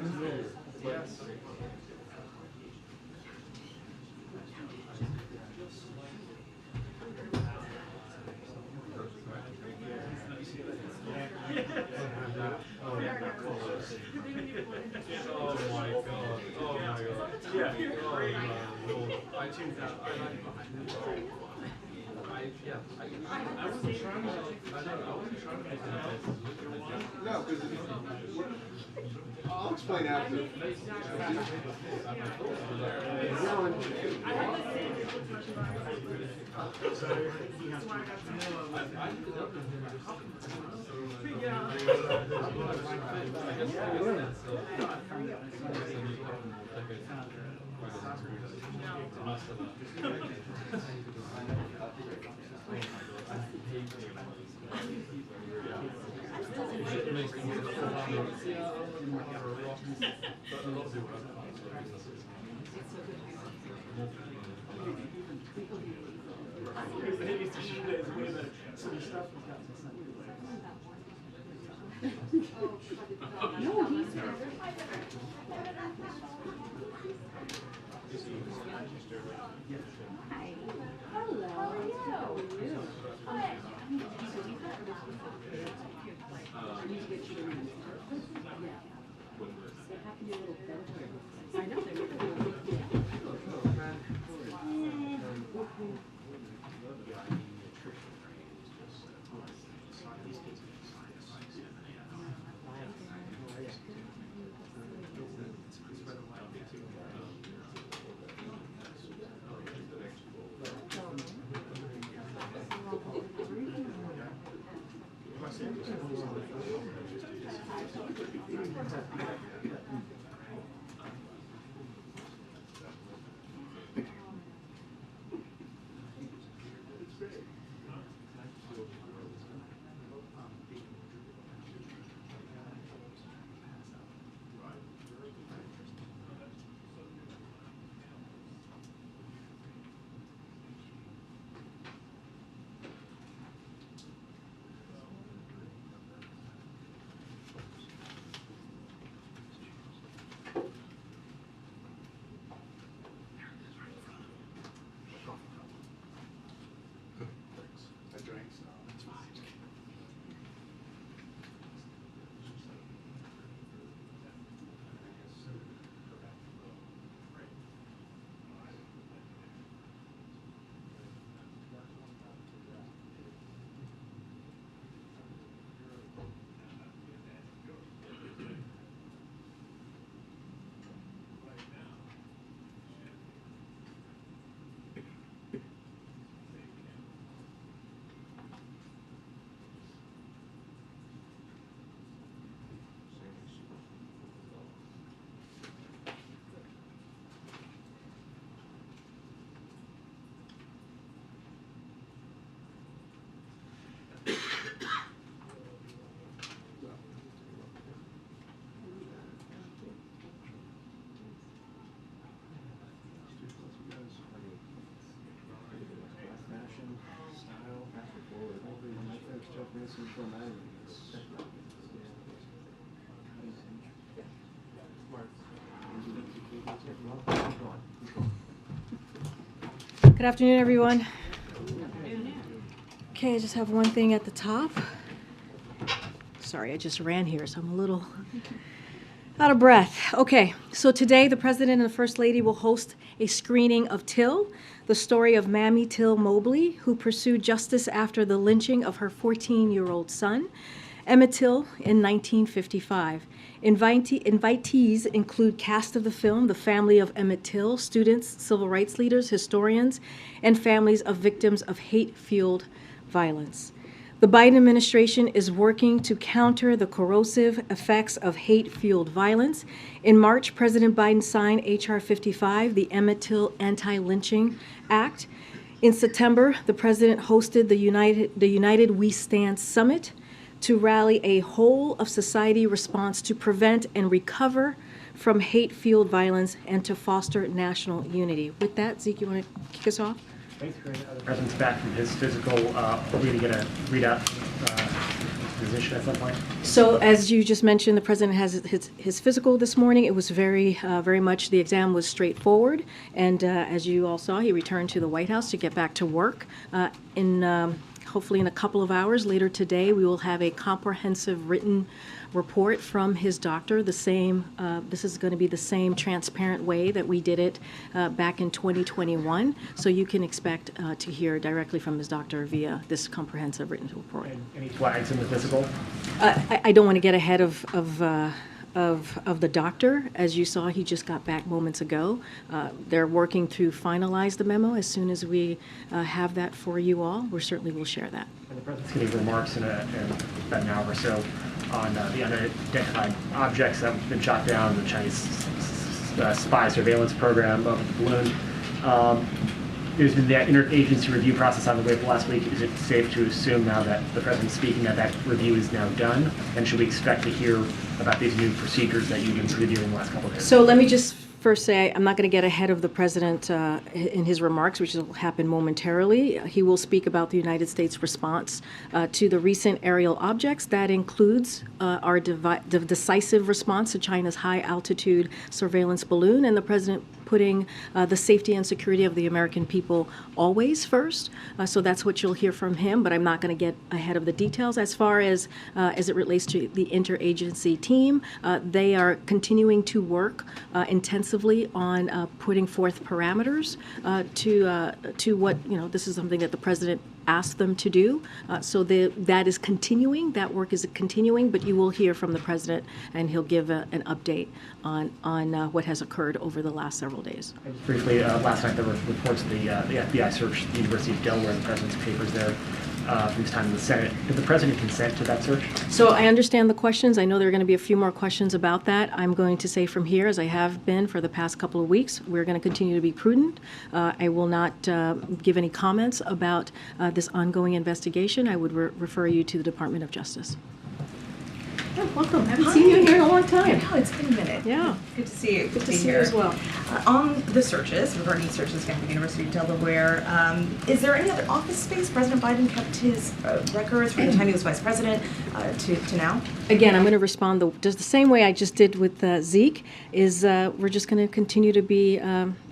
Yes. Oh my god. Oh my god. Yeah. Oh no. I tuned out. I wasn't trying to. I wasn't trying to. No, because I'll explain after. No, he's Hi. Hello. How are you? I need to get you the room. Yeah. So happy your little bed. I know they were good. Good afternoon, everyone. Okay, I just have one thing at the top. Sorry, I just ran here, so I'm a little out of breath. Okay, so today the President and the First Lady will host a screening of Till, the story of Mamie Till Mobley, who pursued justice after the lynching of her 14-year-old son, Emmett Till, in 1955. Invitees include cast of the film, the family of Emmett Till, students, civil rights leaders, historians, and families of victims of hate-fueled violence. The Biden administration is working to counter the corrosive effects of hate-fueled violence. In March, President Biden signed H.R. 55, the Emmett Till Anti-Lynching Act. In September, the president hosted the United We Stand Summit to rally a whole-of-society response to prevent and recover from hate-fueled violence and to foster national unity. With that, Zeke, you want to kick us off? Thanks, Karine. The president's back from his physical. We're going to get a readout position at some point? So as you just mentioned, the president has his physical this morning. It was very much, the exam was straightforward. And as you all saw, he returned to the White House to get back to work. Hopefully in a couple of hours later today, we will have a comprehensive written report from his doctor. The same, this is going to be the same transparent way that we did it back in 2021. So you can expect to hear directly from his doctor via this comprehensive written report. And any flags in the physical? I don't want to get ahead of the doctor. As you saw, he just got back moments ago. They're working to finalize the memo. As soon as we have that for you all, we certainly will share that. And the president's giving remarks in about an hour or so on the unidentified objects that have been shot down, the Chinese spy surveillance program of the balloon. There's been that interagency review process on the way for last week. Is it safe to assume now that the president's speaking that review is now done? And should we expect to hear about these new procedures that you've been previewing the last couple of days? So let me just first say, I'm not going to get ahead of the president in his remarks, which will happen momentarily. He will speak about the United States response to the recent aerial objects. That includes our decisive response to China's high-altitude surveillance balloon, and the president putting the safety and security of the American people always first. So that's what you'll hear from him, but I'm not going to get ahead of the details. As far as it relates to the interagency team, they are continuing to work intensively on putting forth parameters to what, this is something that the president asked them to do. So that is continuing. That work is continuing, but you will hear from the president, and he'll give an update on what has occurred over the last several days. And just briefly, last night there were reports of the FBI searched the University of Delaware, the president's papers there from his time in the Senate. Did the president consent to that search? So I understand the questions. I know there are going to be a few more questions about that. I'm going to say from here, as I have been for the past couple of weeks, we're going to continue to be prudent. I will not give any comments about this ongoing investigation. I would refer you to the Department of Justice. Oh, welcome. Haven't seen you here in a long time. I know, it's been a minute. Yeah. Good to see you. Good to see you as well. On the searches, regarding searches at the University of Delaware, is there any other office space President Biden kept his records from the time he was vice president to now? Again, I'm going to respond just the same way I just did with Zeke, is we're just going to continue to be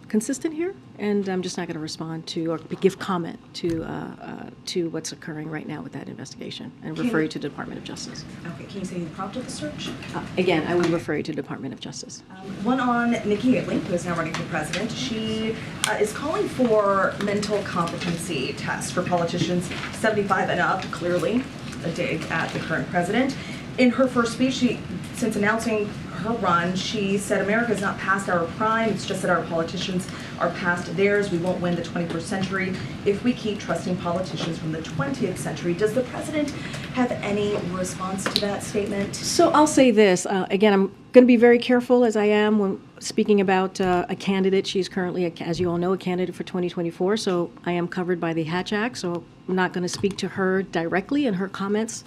consistent here, and I'm just not going to respond to or give comment to what's occurring right now with that investigation, and refer you to the Department of Justice. Okay, can you say who prompted the search? Again, I would refer you to the Department of Justice. One on Nikki Haley, who is now running for president. She is calling for mental competency tests for politicians 75 and up, clearly a dig at the current president. In her first speech, since announcing her run, she said America is not past our prime, it's just that our politicians are past theirs. We won't win the 21st century if we keep trusting politicians from the 20th century. Does the president have any response to that statement? So I'll say this, again, I'm going to be very careful, as I am when speaking about a candidate. She's currently, as you all know, a candidate for 2024, so I am covered by the Hatch Act, so I'm not going to speak to her directly and her comments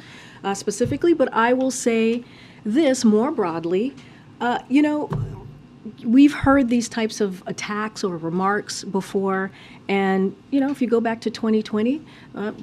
specifically, but I will say this more broadly. We've heard these types of attacks or remarks before, and if you go back to 2020,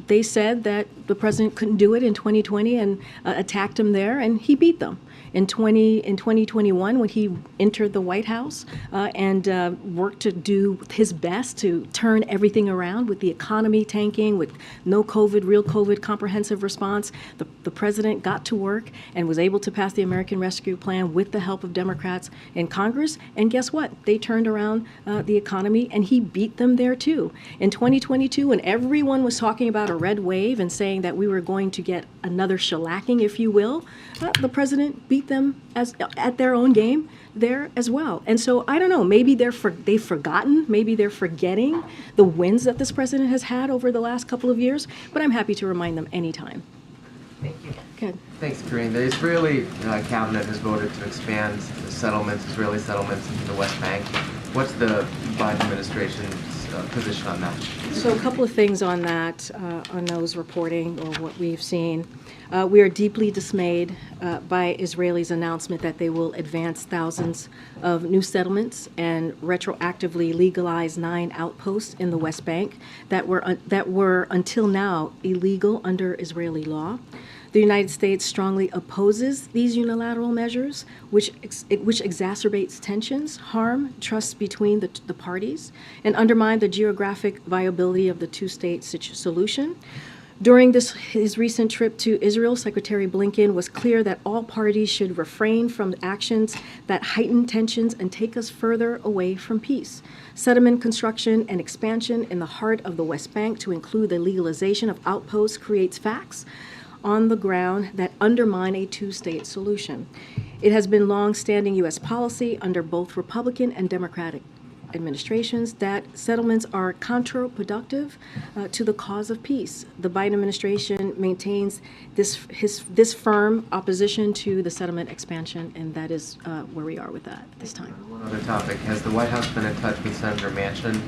they said that the president couldn't do it in 2020 and attacked him there, and he beat them. In 2021, when he entered the White House and worked to do his best to turn everything around with the economy tanking, with no COVID, real COVID comprehensive response, the president got to work and was able to pass the American Rescue Plan with the help of Democrats in Congress. And guess what? They turned around the economy, and he beat them there too. In 2022, when everyone was talking about a red wave and saying that we were going to get another shellacking, if you will, the president beat them at their own game there as well. And so I don't know, maybe they've forgotten, maybe they're forgetting the wins that this president has had over the last couple of years, but I'm happy to remind them anytime. Thank you. Good. Thanks, Karine. The Israeli cabinet has voted to expand the Israeli settlements into the West Bank. What's the Biden administration's position on that? So a couple of things on that, on those reporting or what we've seen. We are deeply dismayed by Israelis' announcement that they will advance thousands of new settlements and retroactively legalize 9 outposts in the West Bank that were until now illegal under Israeli law. The United States strongly opposes these unilateral measures, which exacerbates tensions, harm trust between the parties, and undermine the geographic viability of the two-state solution. During his recent trip to Israel, Secretary Blinken was clear that all parties should refrain from actions that heighten tensions and take us further away from peace. Settlement construction and expansion in the heart of the West Bank to include the legalization of outposts creates facts on the ground that undermine a two-state solution. It has been long-standing U.S. policy under both Republican and Democratic administrations that settlements are counterproductive to the cause of peace. The Biden administration maintains this firm opposition to the settlement expansion, and that is where we are with that at this time. One other topic, has the White House been in touch with Senator Manchin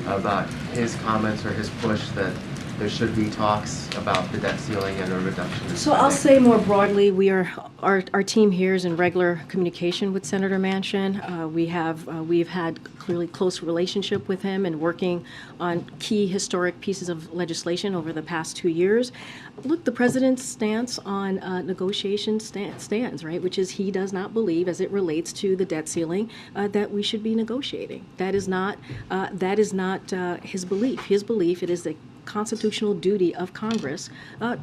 about his comments or his push that there should be talks about the debt ceiling and a reduction in So I'll spending? say more broadly, our team here is in regular communication with Senator Manchin. We've had clearly close relationship with him and working on key historic pieces of legislation over the past 2 years. Look, the president's stance on negotiation stands, right, which is he does not believe, as it relates to the debt ceiling, that we should be negotiating. That is not his belief. His belief, it is the constitutional duty of Congress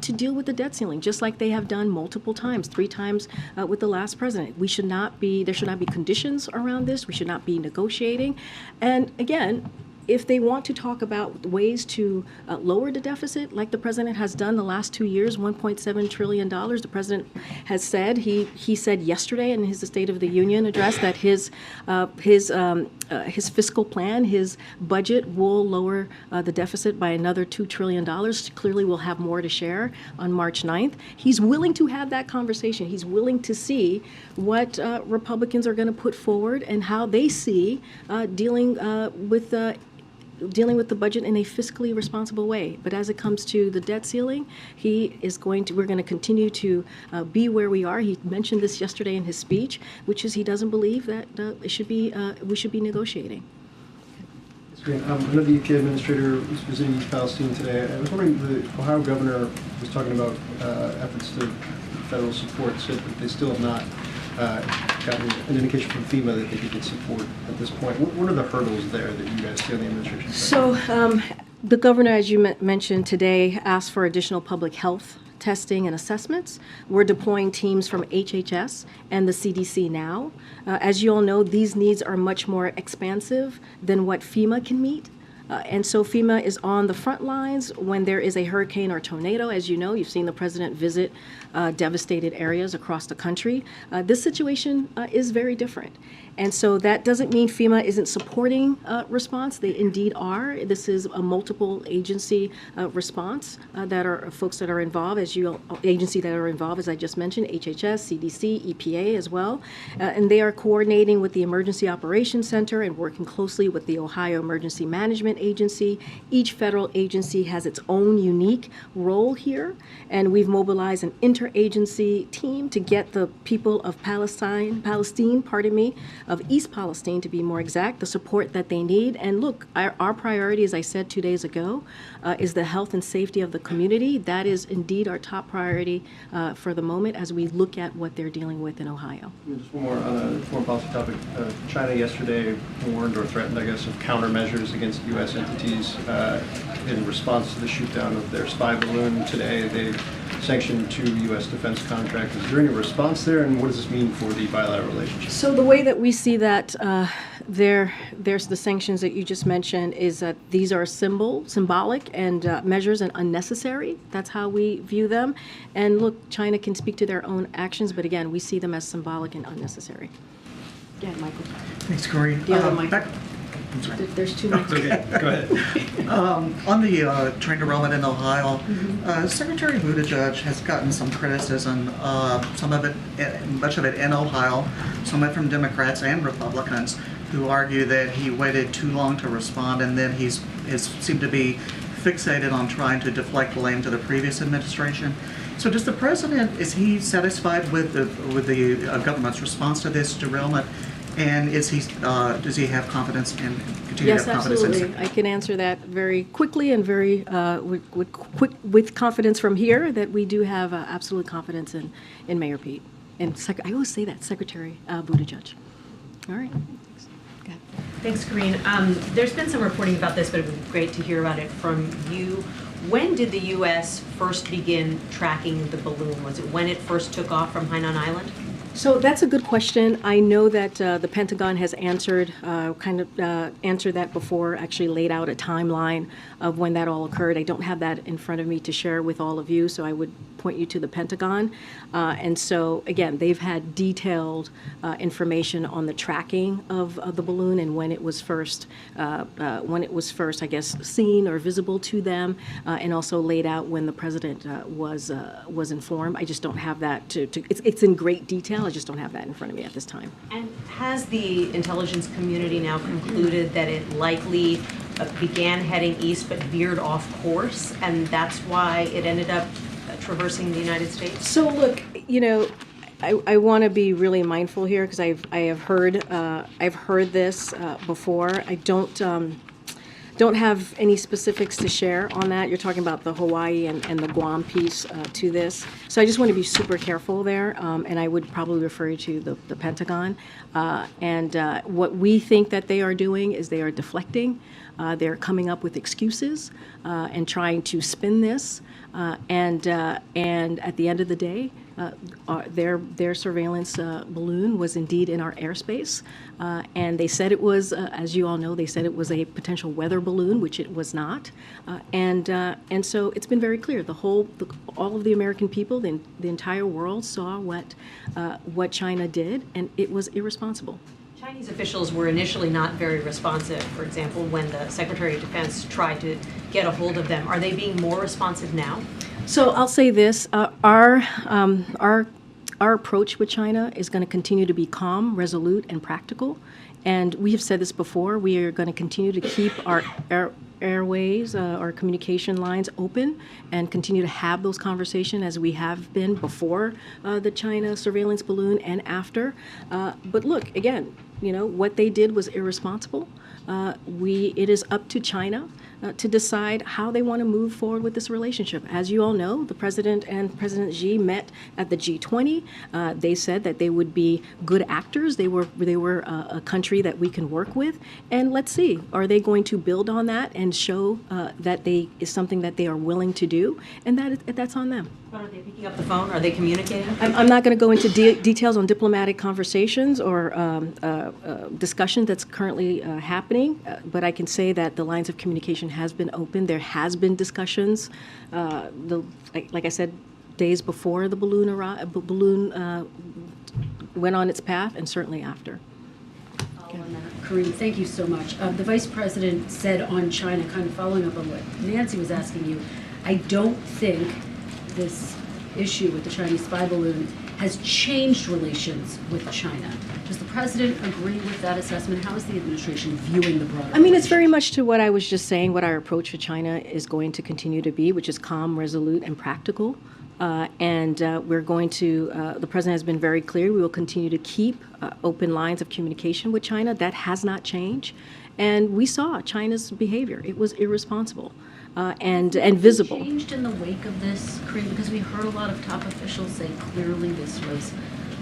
to deal with the debt ceiling, just like they have done multiple times, 3 times with the last president. There should not be conditions around this. We should not be negotiating. And again, if they want to talk about ways to lower the deficit, like the president has done the last 2 years, $1.7 trillion, the president has said, he said yesterday in his State of the Union address that his fiscal plan, his budget will lower the deficit by another $2 trillion. Clearly we'll have more to share on March 9th. He's willing to have that conversation. He's willing to see what Republicans are going to put forward and how they see dealing with the budget in a fiscally responsible way. But as it comes to the debt ceiling, we're going to continue to be where we are. He mentioned this yesterday in his speech, which is he doesn't believe that we should be negotiating. That's great. I know the UK administrator was visiting East Palestine today. I was wondering, the Ohio governor was talking about efforts to federal support, said that they still have not gotten an indication from FEMA that they could get support at this point. What are the hurdles there that you guys see on the administration side? So the governor, as you mentioned today, asked for additional public health testing and assessments. We're deploying teams from HHS and the CDC now. As you all know, these needs are much more expansive than what FEMA can meet. And so FEMA is on the front lines when there is a hurricane or tornado. As you know, you've seen the president visit devastated areas across the country. This situation is very different. And so that doesn't mean FEMA isn't supporting response. They indeed are. This is a multiple agency response that are folks that are involved, as I just mentioned, HHS, CDC, EPA as well. And they are coordinating with the Emergency Operations Center and working closely with the Ohio Emergency Management Agency. Each federal agency has its own unique role here. And we've mobilized an interagency team to get the people of Palestine, of East Palestine to be more exact, the support that they need. And look, our priority, as I said 2 days ago, is the health and safety of the community. That is indeed our top priority for the moment as we look at what they're dealing with in Ohio. Just one more on a foreign policy topic. China yesterday warned or threatened, I guess, of countermeasures against U.S. entities in response to the shoot-down of their spy balloon. Today they sanctioned 2 U.S. defense contractors. Is there any response there, and what does this mean for the bilateral relationship? So the way that we see that there's the sanctions that you just mentioned is that these are symbolic and measures and unnecessary. That's how we view them. And look, China can speak to their own actions, but again, we see them as symbolic and unnecessary. Go ahead, Michael. Thanks, Corey. The other mic. There's 2 mics. Okay, go ahead. On the train derailment in Ohio, Secretary Buttigieg has gotten some criticism, some of it, much of it in Ohio, some of it from Democrats and Republicans, who argue that he waited too long to respond, and then he's seemed to be fixated on trying to deflect blame to the previous administration. So does the president, is he satisfied with the government's response to this derailment? And does he have confidence and continue to Yes, have confidence in? absolutely. I can answer that very quickly and very with confidence from here that we do have absolute confidence in Mayor Pete. And I always say that, Secretary Buttigieg. All right. Go ahead. Thanks, Karine. There's been some reporting about this, but it would be great to hear about it from you. When did the U.S. first begin tracking the balloon? Was it when it first took off from Hainan Island? So that's a good question. I know that the Pentagon has answered that before, actually laid out a timeline of when that all occurred. I don't have that in front of me to share with all of you, so I would point you to the Pentagon. And so, again, they've had detailed information on the tracking of the balloon and when it was first, I guess, seen or visible to them, and also laid out when the president was informed. I just don't have that it's in great detail. I just don't have that in front of me at this time. And has the intelligence community now concluded that it likely began heading east but veered off course, and that's why it ended up traversing the United States? So look, I want to be really mindful here because I have heard this before. I don't have any specifics to share on that. You're talking about the Hawaii and the Guam piece to this. So I just want to be super careful there, and I would probably refer you to the Pentagon. And what we think that they are doing is they are deflecting. They're coming up with excuses and trying to spin this. And at the end of the day, their surveillance balloon was indeed in our airspace, and they said it was, as you all know, they said it was a potential weather balloon, which it was not, and so it's been very clear. All of the American people, the entire world saw what China did, and it was irresponsible. Chinese officials were initially not very responsive, for example, when the Secretary of Defense tried to get a hold of them. Are they being more responsive now? So I'll say this, our approach with China is going to continue to be calm, resolute, and practical. And we have said this before, we are going to continue to keep our airways, our communication lines open and continue to have those conversations as we have been before the China surveillance balloon and after. But look, again, what they did was irresponsible. It is up to China to decide how they want to move forward with this relationship. As you all know, the President and President Xi met at the G20. They said that they would be good actors. They were a country that we can work with. And let's see, are they going to build on that and show that is something that they are willing to do? And that's on them. But are they picking up the phone? Are they communicating? I'm not going to go into details on diplomatic conversations or discussion that's currently happening, but I can say that the lines of communication has been open. There has been discussions, like I said, days before the balloon went on its path, and certainly after. Karine, thank you so much. The Vice President said on China, kind of following up on what Nancy was asking you, I don't think this issue with the Chinese spy balloon has changed relations with China. Does the President agree with that assessment? How is the administration viewing the broader It's very much to what I was just saying, what our approach to China is going to continue to be, which is calm, resolute, and practical. We're going to, the President has been very clear, we will continue to keep open lines of communication with China. That has not changed. And we saw China's behavior. It was irresponsible. And visible. Changed in the wake of this, Karine, because we heard a lot of top officials say clearly this was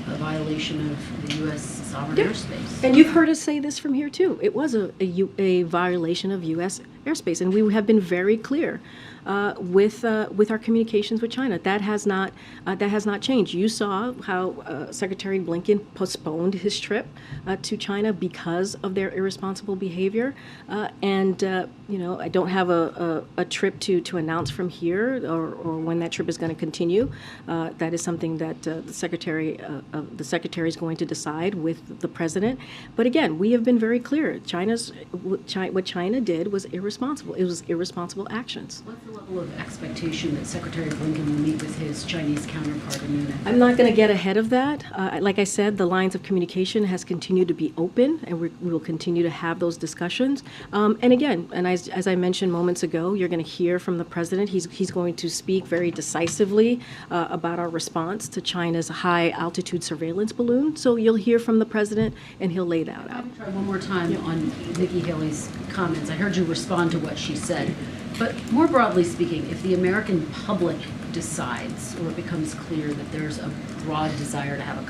a violation of the U.S. sovereign airspace. And you've heard us say this from here too. It was a violation of U.S. airspace, and we have been very clear with our communications with China. That has not changed. You saw how Secretary Blinken postponed his trip to China because of their irresponsible behavior, I don't have a trip to announce from here or when that trip is going to continue. That is something that the secretary is going to decide with the president. But again, we have been very clear. What China did was irresponsible. It was irresponsible actions. What's the the level of expectation that Secretary Blinken will meet with his Chinese counterpart in Munich? I'm not going to get ahead of that. Like I said, the lines of communication has continued to be open, and we will continue to have those discussions. And again, and as I mentioned moments ago, you're going to hear from the president. He's going to speak very decisively about our response to China's high-altitude surveillance balloon. So you'll hear from the president, and he'll lay that out. Try one more time on Nikki Haley's comments. I heard you respond to what she said. But more broadly speaking, if the American public decides, or it becomes clear that there's a broad desire to have a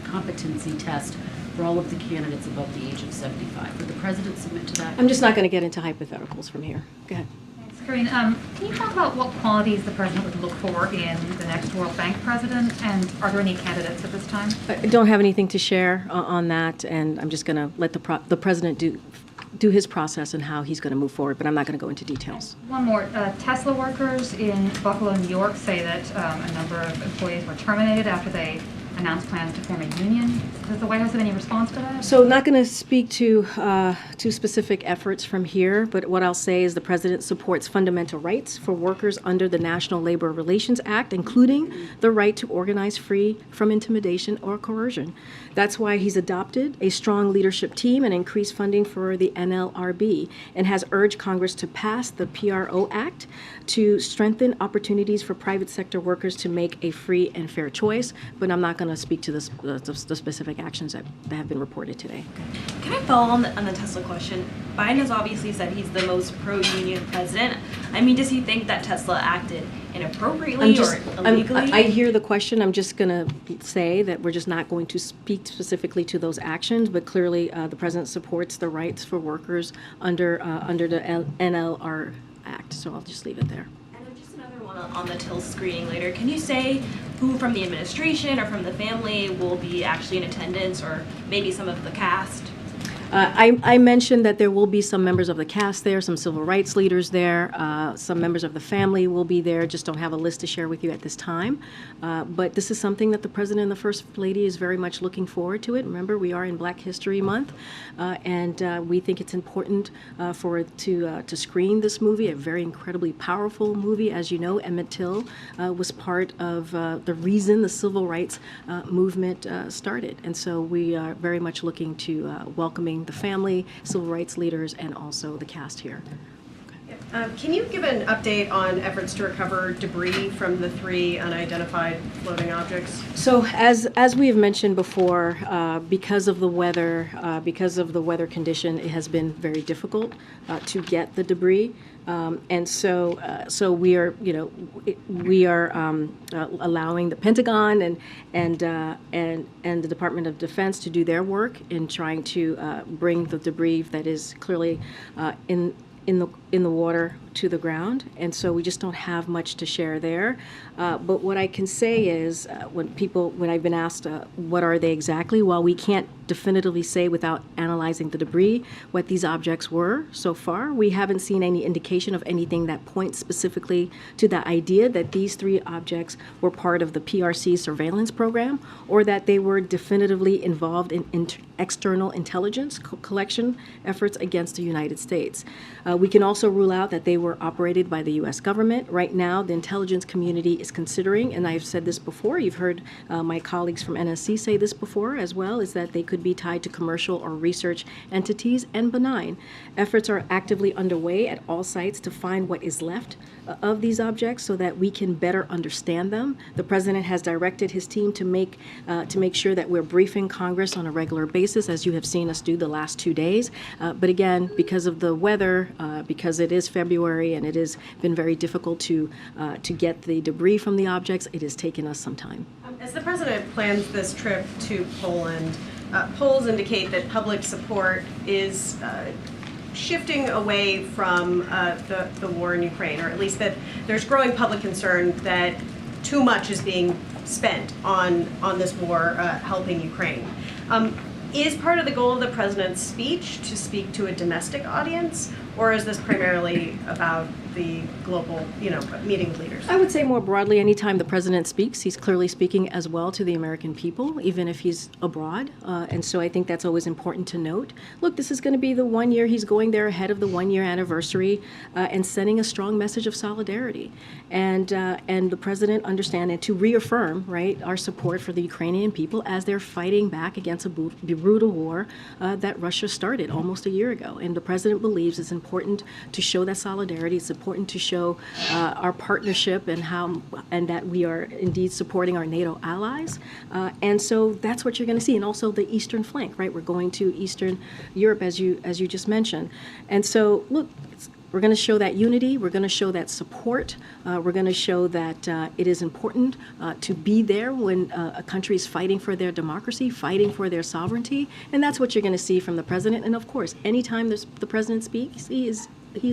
competency test for all of the candidates above the age of 75, would the president submit to that? I'm just not going to get into hypotheticals from here. Go ahead. Thanks, Karine. Can you talk about what qualities the president would look for in the next World Bank president, and are there any candidates at this time? I don't have anything to share on that, and I'm just going to let the president do his process and how he's going to move forward, but I'm not going to go into details. One more. Tesla workers in Buffalo, New York say that a number of employees were terminated after they announced plans to form a union. Does the White House have any response to that? So not going to speak to specific efforts from here, but what I'll say is the president supports fundamental rights for workers under the National Labor Relations Act, including the right to organize free from intimidation or coercion. That's why he's adopted a strong leadership team and increased funding for the NLRB, and has urged Congress to pass the PRO Act to strengthen opportunities for private sector workers to make a free and fair choice. But I'm not going to speak to the specific actions that have been reported today. Can I follow on the Tesla question? Biden has obviously said he's the most pro-union president. I mean, does he think that Tesla acted inappropriately or illegally? I hear the question. I'm just going to say that we're just not going to speak specifically to those actions, but clearly the president supports the rights for workers under the NLR Act. So I'll just leave it there. And then just another one on the Till screening later. Can you say who from the administration or from the family will be actually in attendance, or maybe some of the cast? I mentioned that there will be some members of the cast there, some civil rights leaders there, some members of the family will be there. Just don't have a list to share with you at this time. But this is something that the President and the First Lady is very much looking forward to it. Remember, we are in Black History Month, and we think it's important to screen this movie, a very incredibly powerful movie. As you know, Emmett Till was part of the reason the civil rights movement started. And so we are very much looking to welcoming the family, civil rights leaders, and also the cast here. Can you give an update on efforts to recover debris from the 3 unidentified floating objects? So as we have mentioned before, because of the weather condition, it has been very difficult to get the debris. And so we are, allowing the Pentagon and the Department of Defense to do their work in trying to bring the debris that is clearly in the water to the ground, and so we just don't have much to share there. But what I can say is, when I've been asked what are they exactly, while we can't definitively say without analyzing the debris what these objects were so far, we haven't seen any indication of anything that points specifically to the idea that these 3 objects were part of the PRC surveillance program, or that they were definitively involved in external intelligence collection efforts against the United States. We can also rule out that they were operated by the U.S. government. Right now, the intelligence community is considering, and I've said this before, you've heard my colleagues from NSC say this before as well, is that they could be tied to commercial or research entities and benign. Efforts are actively underway at all sites to find what is left of these objects so that we can better understand them. The president has directed his team to make sure that we're briefing Congress on a regular basis, as you have seen us do the last 2 days. But again, because of the weather, because it is February and it has been very difficult to get the debris from the objects, it has taken us some time. As the president plans this trip to Poland, polls indicate that public support is shifting away from the war in Ukraine, or at least that there's growing public concern that too much is being spent on this war helping Ukraine. Is part of the goal of the president's speech to speak to a domestic audience, or is this primarily about the global, meeting with leaders? I would say more broadly, anytime the president speaks, he's clearly speaking as well to the American people, even if he's abroad. And so I think that's always important to note. Look, this is going to be the 1 year he's going there ahead of the 1 year anniversary and sending a strong message of solidarity. And the president understand and to reaffirm, right, our support for the Ukrainian people as they're fighting back against a brutal war that Russia started almost a year ago. And the president believes it's important to show that solidarity. It's important to show our partnership and that we are indeed supporting our NATO allies. And so that's what you're going to see. And also the eastern flank, right? We're going to Eastern Europe, as you just mentioned. And so, look, we're going to show that unity. We're going to show that support. We're going to show that it is important to be there when a country is fighting for their democracy, fighting for their sovereignty. And that's what you're going to see from the president. And of course, anytime the president speaks, he's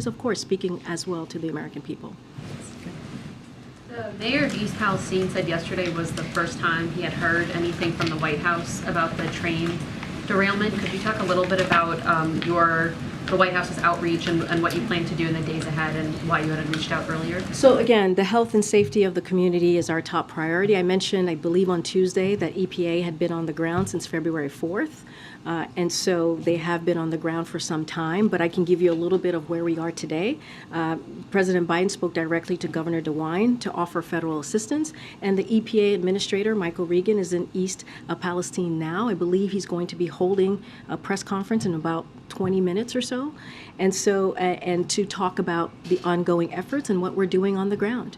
of course speaking as well to the American people. The mayor of East Palestine said yesterday was the first time he had heard anything from the White House about the train derailment. Could you talk a little bit about the White House's outreach and what you plan to do in the days ahead and why you hadn't reached out earlier? So again, the health and safety of the community is our top priority. I mentioned, I believe on Tuesday, that EPA had been on the ground since February 4th. And so they have been on the ground for some time, but I can give you a little bit of where we are today. President Biden spoke directly to Governor DeWine to offer federal assistance, and the EPA administrator, Michael Regan, is in East Palestine now. I believe he's going to be holding a press conference in about 20 minutes or so, and to talk about the ongoing efforts and what we're doing on the ground.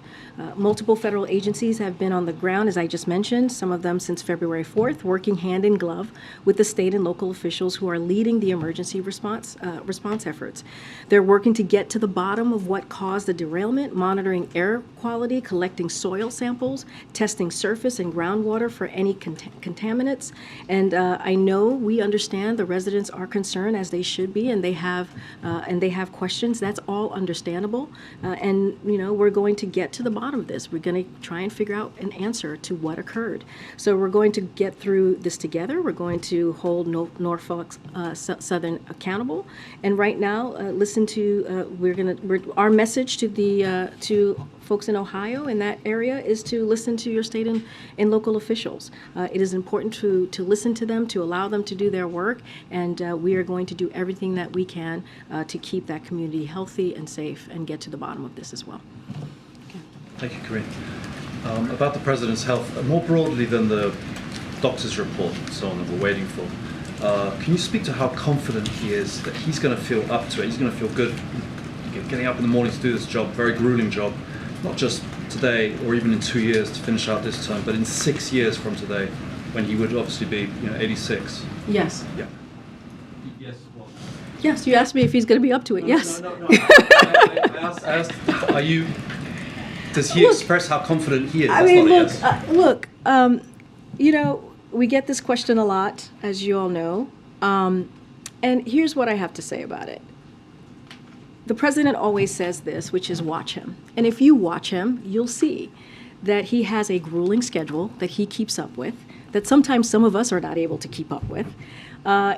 Multiple federal agencies have been on the ground, as I just mentioned, some of them since February 4th, working hand in glove with the state and local officials who are leading the emergency response efforts. They're working to get to the bottom of what caused the derailment, monitoring air quality, collecting soil samples, testing surface and groundwater for any contaminants. And I know we understand the residents are concerned, as they should be, and they have questions. That's all understandable. And we're going to get to the bottom of this. We're going to try and figure out an answer to what occurred. So we're going to get through this together. We're going to hold Norfolk Southern accountable. And right now, listen to our message to folks in Ohio in that area is to listen to your state and local officials. It is important to listen to them, to allow them to do their work, and we are going to do everything that we can to keep that community healthy and safe and get to the bottom of this as well. Okay. Thank you, Karine. About the president's health, more broadly than the doctor's report and so on that we're waiting for, can you speak to how confident he is that he's going to feel up to it? He's going to feel good getting up in the morning to do this job, very grueling job, not just today or even in 2 years to finish out this term, but in 6 years from today, when he would obviously be 86. Yes. Yeah. Yes. Well. Yes, you asked me if he's going to be up to it. Yes. No. I asked, are you? Does he express how confident he is? I mean, look. We get this question a lot, as you all know. And here's what I have to say about it. The president always says this, which is watch him. And if you watch him, you'll see that he has a grueling schedule that he keeps up with, that sometimes some of us are not able to keep up with.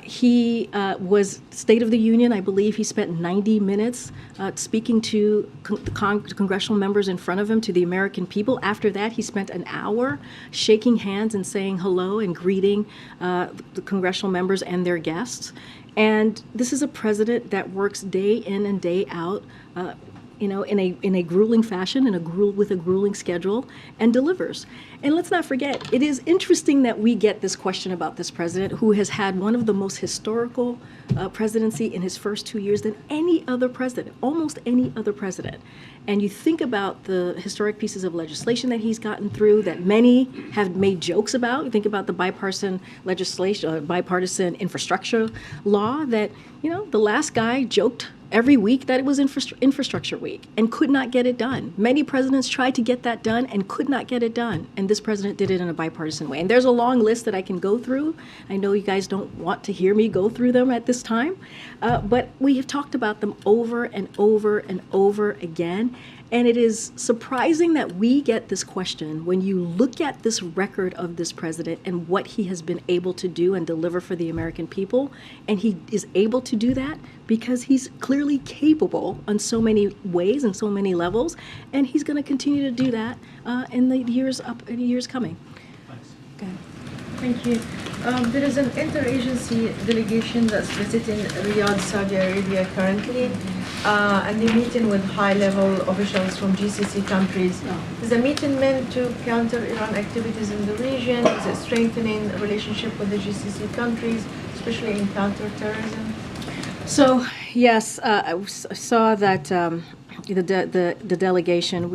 He was State of the Union. I believe he spent 90 minutes speaking to the congressional members in front of him, to the American people. After that, he spent an hour shaking hands and saying hello and greeting the congressional members and their guests. And this is a president that works day in and day out, in a grueling fashion, with a grueling schedule, and delivers. And let's not forget, it is interesting that we get this question about this president, who has had one of the most historical presidency in his first 2 years than any other president, almost any other president. And you think about the historic pieces of legislation that he's gotten through that many have made jokes about. You think about the bipartisan legislation, bipartisan infrastructure law that, the last guy joked every week that it was infrastructure week and could not get it done. Many presidents tried to get that done and could not get it done. And this president did it in a bipartisan way. And there's a long list that I can go through. I know you guys don't want to hear me go through them at this time, but we have talked about them over and over and over again. And it is surprising that we get this question when you look at this record of this president and what he has been able to do and deliver for the American people. And he is able to do that because he's clearly capable in so many ways and so many levels. And he's going to continue to do that in the years coming. Go ahead. Thank you. There is an interagency delegation that's visiting Riyadh, Saudi Arabia currently, and they're meeting with high-level officials from GCC countries. Is the meeting meant to counter Iran activities in the region? Is it strengthening the relationship with the GCC countries, especially in counterterrorism? So, yes, I saw that the delegation,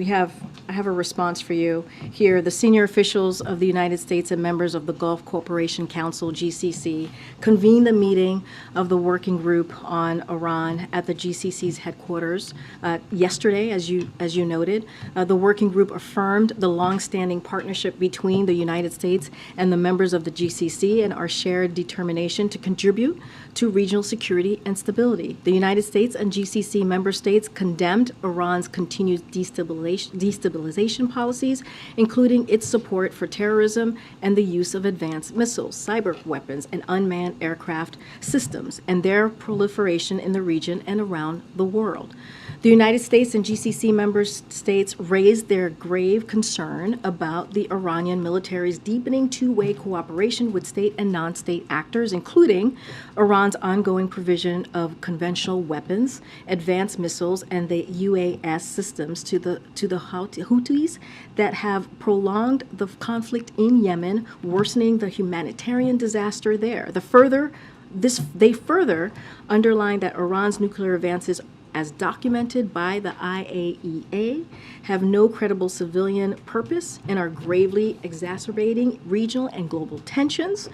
I have a response for you here. The senior officials of the United States and members of the Gulf Cooperation Council, GCC, convened a meeting of the working group on Iran at the GCC's headquarters yesterday, as you noted. The working group affirmed the longstanding partnership between the United States and the members of the GCC and our shared determination to contribute to regional security and stability. The United States and GCC member states condemned Iran's continued destabilization policies, including its support for terrorism and the use of advanced missiles, cyber weapons, and unmanned aircraft systems, and their proliferation in the region and around the world. The United States and GCC member states raised their grave concern about the Iranian military's deepening two-way cooperation with state and non-state actors, including Iran's ongoing provision of conventional weapons, advanced missiles, and the UAS systems to the Houthis that have prolonged the conflict in Yemen, worsening the humanitarian disaster there. They further underline that Iran's nuclear advances, as documented by the IAEA, have no credible civilian purpose and are gravely exacerbating regional and global tensions.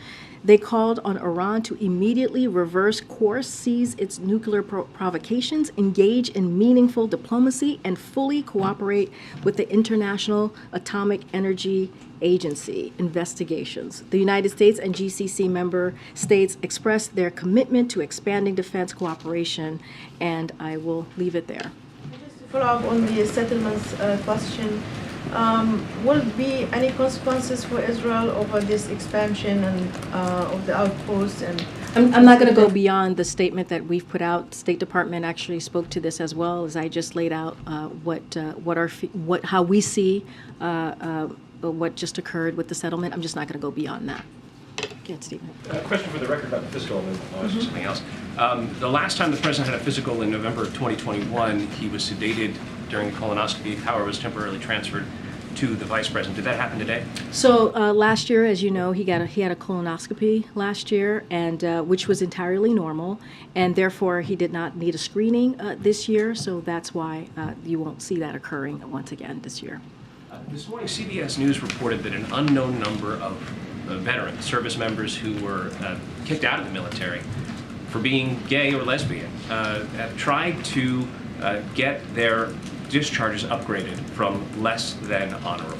They called on Iran to immediately reverse course, cease its nuclear provocations, engage in meaningful diplomacy, and fully cooperate with the International Atomic Energy Agency investigations. The United States and GCC member states expressed their commitment to expanding defense cooperation, and I will leave it there. Just to follow up on the settlements question, will there be any consequences for Israel over this expansion and of the outposts? And I'm not going to go beyond the statement that we've put out. State Department actually spoke to this as well, as I just laid out how we see what just occurred with the settlement. I'm just not going to go beyond that. Go ahead, Stephen. A question for the record about the physical, and then I'll ask you something else. The last time the president had a physical in November of 2021, he was sedated during a colonoscopy. Power was temporarily transferred to the vice president. Did that happen today? So last year, as you know, he had a colonoscopy last year, and which was entirely normal, and therefore he did not need a screening this year. So that's why you won't see that occurring once again this year. This morning, CBS News reported that an unknown number of veterans, service members who were kicked out of the military for being gay or lesbian, have tried to get their discharges upgraded from less than honorable.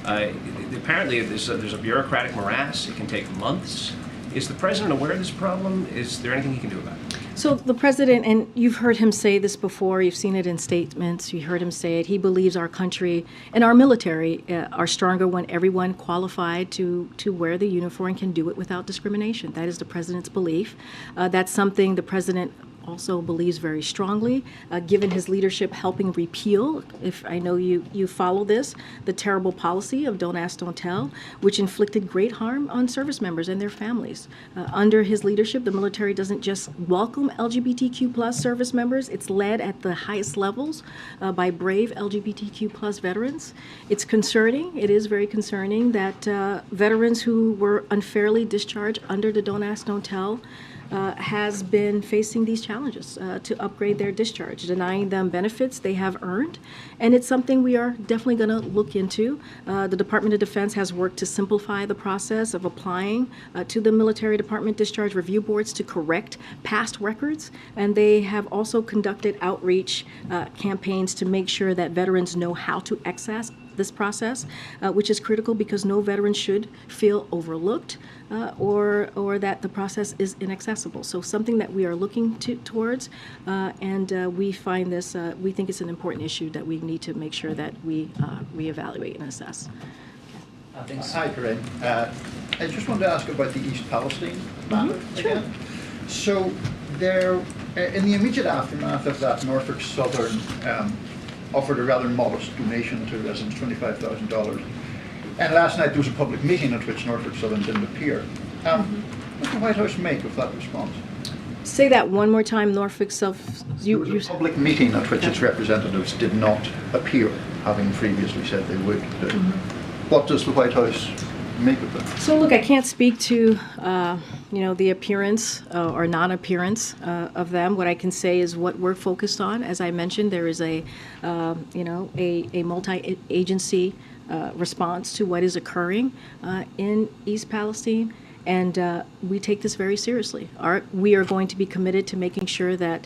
Apparently, there's a bureaucratic morass. It can take months. Is the president aware of this problem? Is there anything he can do about it? So the president, and you've heard him say this before, you've seen it in statements, you heard him say it, he believes our country and our military are stronger when everyone qualified to wear the uniform can do it without discrimination. That is the president's belief. That's something the president also believes very strongly, given his leadership helping repeal, if I know you follow this, the terrible policy of Don't Ask, Don't Tell, which inflicted great harm on service members and their families. Under his leadership, the military doesn't just welcome LGBTQ plus service members, it's led at the highest levels by brave LGBTQ plus veterans. It's concerning, it is very concerning that veterans who were unfairly discharged under the Don't Ask, Don't Tell has been facing these challenges to upgrade their discharge, denying them benefits they have earned. And it's something we are definitely going to look into. The Department of Defense has worked to simplify the process of applying to the Military Department Discharge Review Boards to correct past records. And they have also conducted outreach campaigns to make sure that veterans know how to access this process, which is critical because no veteran should feel overlooked or that the process is inaccessible. So something that we are looking towards, and we find this, we think it's an important issue that we need to make sure that we reevaluate and assess. Hi, Karine. I just wanted to ask about the East Palestine matter again. So there, in the immediate aftermath of that, Norfolk Southern offered a rather modest donation to residents, $25,000. And last night there was a public meeting at which Norfolk Southern didn't appear. What did the White House make of that response? Say that one more time, Norfolk Southern. There was a public meeting at which its representatives did not appear, having previously said they would do. What does the White House make of that? So look, I can't speak to the appearance or non-appearance of them. What I can say is what we're focused on. As I mentioned, there is a multi-agency response to what is occurring in East Palestine. And we take this very seriously. We are going to be committed to making sure that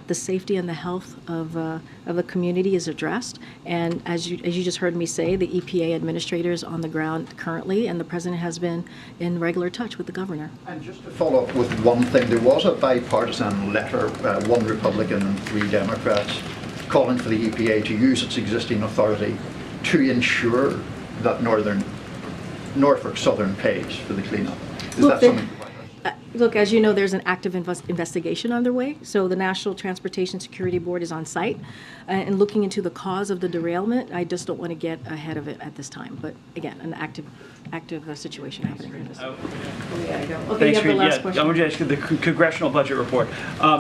the safety and the health of the community is addressed. And as you just heard me say, the EPA administrators on the ground currently, and the president has been in regular touch with the governor. And just to follow up with one thing, there was a bipartisan letter, one Republican and 3 Democrats, calling for the EPA to use its existing authority to ensure that Norfolk Southern pays for the cleanup. Is that something? Look, as you know, there's an active investigation underway. So the National Transportation Security Board is on site and looking into the cause of the derailment. I just don't want to get ahead of it at this time. But again, an active situation happening. Thanks, Karine. I want to ask you the congressional budget report.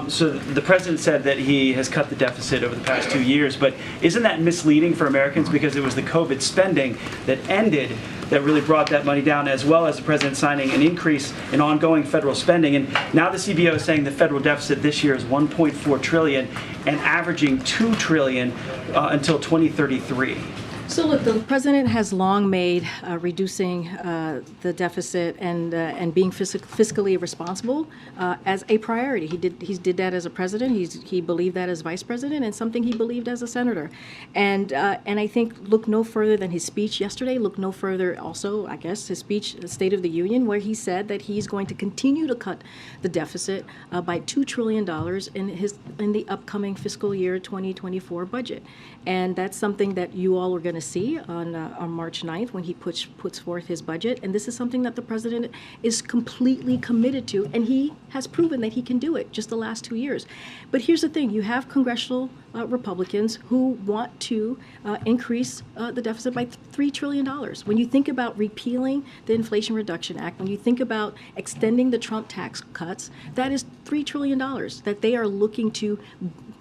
So the president said that he has cut the deficit over the past 2 years, but isn't that misleading for Americans because it was the COVID spending that ended that really brought that money down, as well as the president signing an increase in ongoing federal spending. And now the CBO is saying the federal deficit this year is $1.4 trillion and averaging $2 trillion until 2033. So look, the president has long made reducing the deficit and being fiscally responsible as a priority. He did that as a president. He believed that as vice president, and something he believed as a senator. And I think look no further than his speech yesterday. Look no further also, I guess, his speech, the State of the Union, where he said that he's going to continue to cut the deficit by $2 trillion in the upcoming fiscal year 2024 budget. And that's something that you all are going to see on March 9th when he puts forth his budget. And this is something that the president is completely committed to, and he has proven that he can do it just the last 2 years. But here's the thing. You have congressional Republicans who want to increase the deficit by $3 trillion. When you think about repealing the Inflation Reduction Act, when you think about extending the Trump tax cuts, that is $3 trillion that they are looking to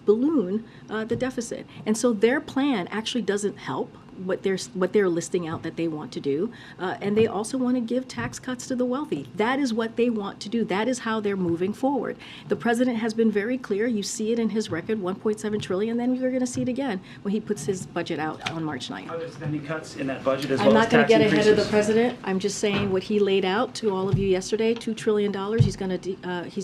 balloon the deficit. And so their plan actually doesn't help what they're listing out that they want to do, and they also want to give tax cuts to the wealthy. That is what they want to do. That is how they're moving forward. The president has been very clear. You see it in his record, $1.7 trillion, and then you're going to see it again when he puts his budget out on March 9th. Are there spending cuts in that budget as I'm well not as going tax to get increases? ahead of the president. I'm just saying what he laid out to all of you yesterday, $2 trillion. He's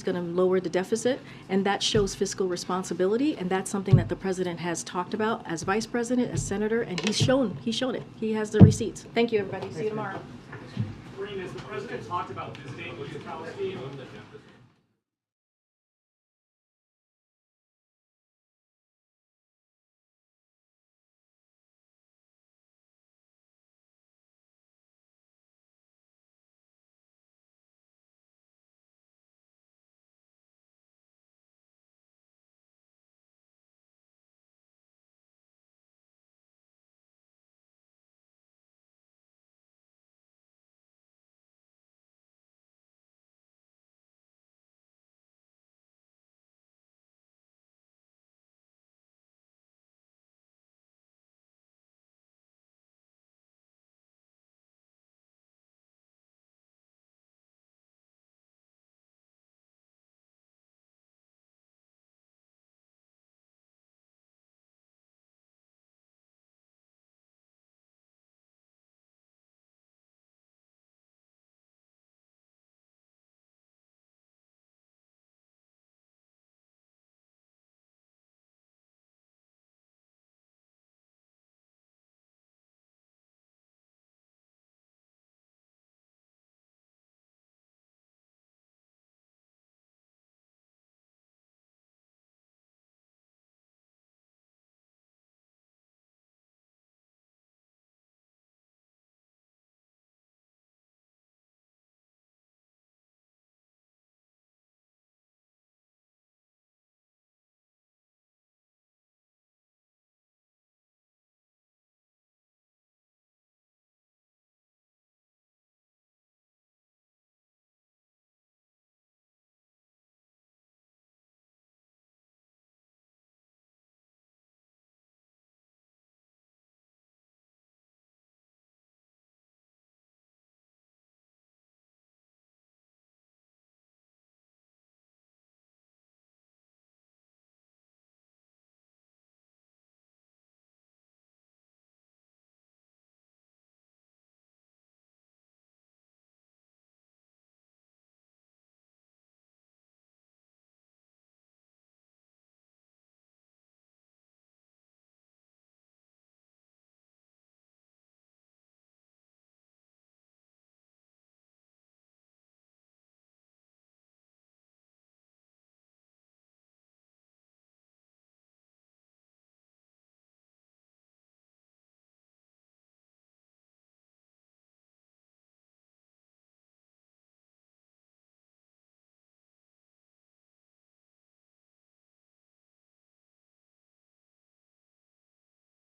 going to lower the deficit, and that shows fiscal responsibility, and that's something that the president has talked about as vice president, as senator, and he's shown it. He has the receipts. Thank you, everybody. See you tomorrow. Karine, has the president talked about visiting with Palestine?